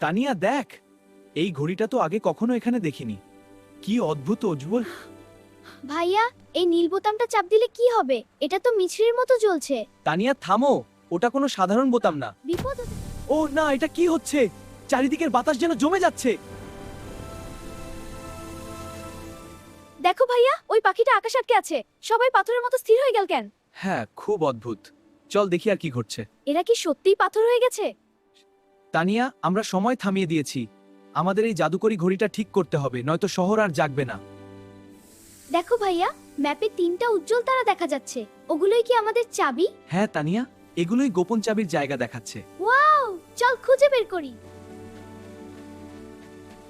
তানিয়া দেখ, এই ঘড়িটা তো আগে কখনো এখানে দেখিনি। কি অদ্ভুত উজ্জ্বল। ভাইয়া, এই নীল বোতামটা চাপ দিলে কি হবে? এটা তো মিছরির মতো জ্বলছে। তানিয়া থামো, ওটা কোনো সাধারণ বোতাম না। বিপদ ও না, এটা কি হচ্ছে? চারিদিকের বাতাস যেন জমে যাচ্ছে। দেখো ভাইয়া, ওই পাখিটা আকাশ আটকে আছে। সবাই পাথরের মতো স্থির হয়ে গেল কেন? হ্যাঁ, খুব অদ্ভুত। চল দেখি আর কি ঘটছে। এরা কি সত্যিই পাথর হয়ে গেছে? তানিয়া, আমরা সময় থামিয়ে দিয়েছি। আমাদের এই জাদুকরি ঘড়িটা ঠিক করতে হবে, নয়তো শহর আর জাগবে না। দেখো ভাইয়া, ম্যাপে 3টা উজ্জ্বল তারা দেখা যাচ্ছে। ওগুলোই কি আমাদের চাবি? হ্যাঁ তানিয়া, এগুলোই গোপন চাবির জায়গা দেখাচ্ছে। ওয়াও, চল খুঁজে বের করি।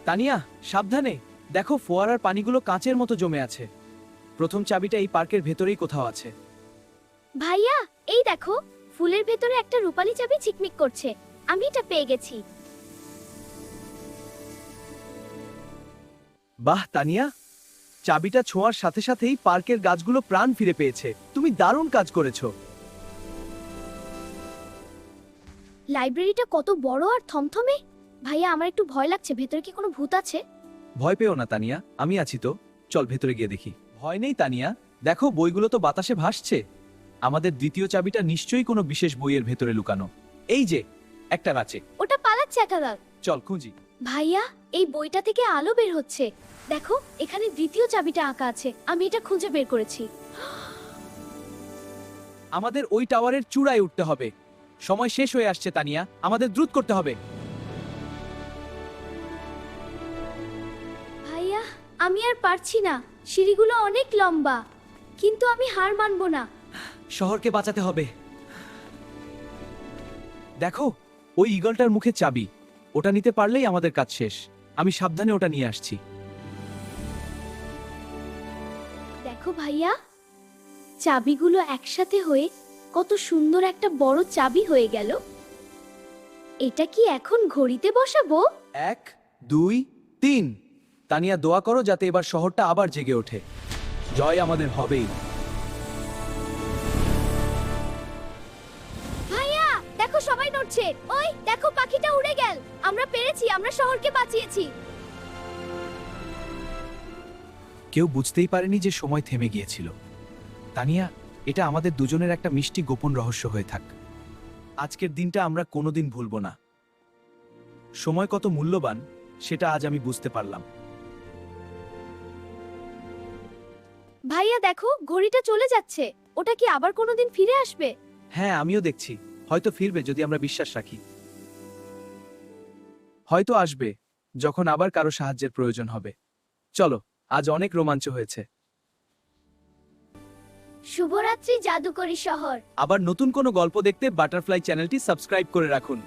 তানিয়া সাবধানে, দেখো ফোয়ারার পানিগুলো কাঁচের মতো জমে আছে। প্রথম চাবিটা এই পার্কের ভেতরেই কোথাও আছে। ভাইয়া, এই দেখো, ফুলের ভেতরে একটা রূপালি চাবি ঝিকমিক করছে। আমি এটা পেয়ে গেছি। বাহ তানিয়া, চাবিটা ছোঁয়ার সাথে সাথেই পার্কের গাছগুলো প্রাণ ফিরে পেয়েছে। তুমি দারুণ কাজ করেছো। লাইব্রেরিটা কত বড় আর থমথমে। ভাইয়া, আমার একটু ভয় লাগছে। ভেতরে কি কোনো ভূত আছে? ভয় পেও না তানিয়া, আমি আছি তো। চল ভেতরে গিয়ে দেখি। ভয় নেই তানিয়া, দেখো বইগুলো তো বাতাসে ভাসছে। আমাদের দ্বিতীয় চাবিটা নিশ্চয়ই কোনো বিশেষ বইয়ের ভেতরে লুকানো। এই যে একটা গাছে। ওটা পালাচ্ছে একাগাল। চল খুঁজি। ভাইয়া, এই বইটা থেকে আলো বের হচ্ছে। দেখো, এখানে দ্বিতীয় চাবিটা আঁকা আছে। আমি এটা খুঁজে বের করেছি। আমাদের ওই টাওয়ারের চূড়ায় উঠতে হবে। সময় শেষ হয়ে আসছে তানিয়া, আমাদের দ্রুত করতে হবে। ভাইয়া, আমি আর পারছি না। সিঁড়িগুলো অনেক লম্বা, কিন্তু আমি হার মানবো না। শহরকে বাঁচাতে হবে। দেখো, ওই ঈগলটার মুখে চাবি। ওটা নিতে পারলেই আমাদের কাজ শেষ। আমি সাবধানে ওটা নিয়ে আসছি। দেখো ভাইয়া, চাবিগুলো একসাথে হয়ে কত সুন্দর একটা বড় চাবি হয়ে গেল। এটা কি এখন ঘড়িতে বসাবো? 1 2 3। তানিয়া দোয়া করো যাতে এবার শহরটা আবার জেগে ওঠে। জয় আমাদের হবেই। ভাইয়া, দেখো সবাই নড়ছে। ওই দেখো, পাখিটা উড়ে গেল। আমরা পেরেছি, আমরা শহরকে বাঁচিয়েছি। কেউ বুঝতেই পারেনি যে সময় থেমে গিয়েছিল। তানিয়া, এটা আমাদের দুজনের একটা মিষ্টি গোপন রহস্য হয়ে থাক। আজকের দিনটা আমরা কোনোদিন ভুলবো না। সময় কত মূল্যবান সেটা আজ আমি বুঝতে পারলাম। ভাইয়া দেখো, ঘড়িটা চলে যাচ্ছে। ওটা কি আবার কোনোদিন ফিরে আসবে? হ্যাঁ, আমিও দেখছি। হয়তো ফিরবে যদি আমরা বিশ্বাস রাখি। হয়তো আসবে যখন আবার কারো সাহায্যের প্রয়োজন হবে। চলো, আজ অনেক রোমাঞ্চ হয়েছে। শুভরাত্রি জাদুকরি শহর। আবার নতুন কোনো গল্প দেখতে বাটারফ্লাই চ্যানেলটি সাবস্ক্রাইব করে রাখুন।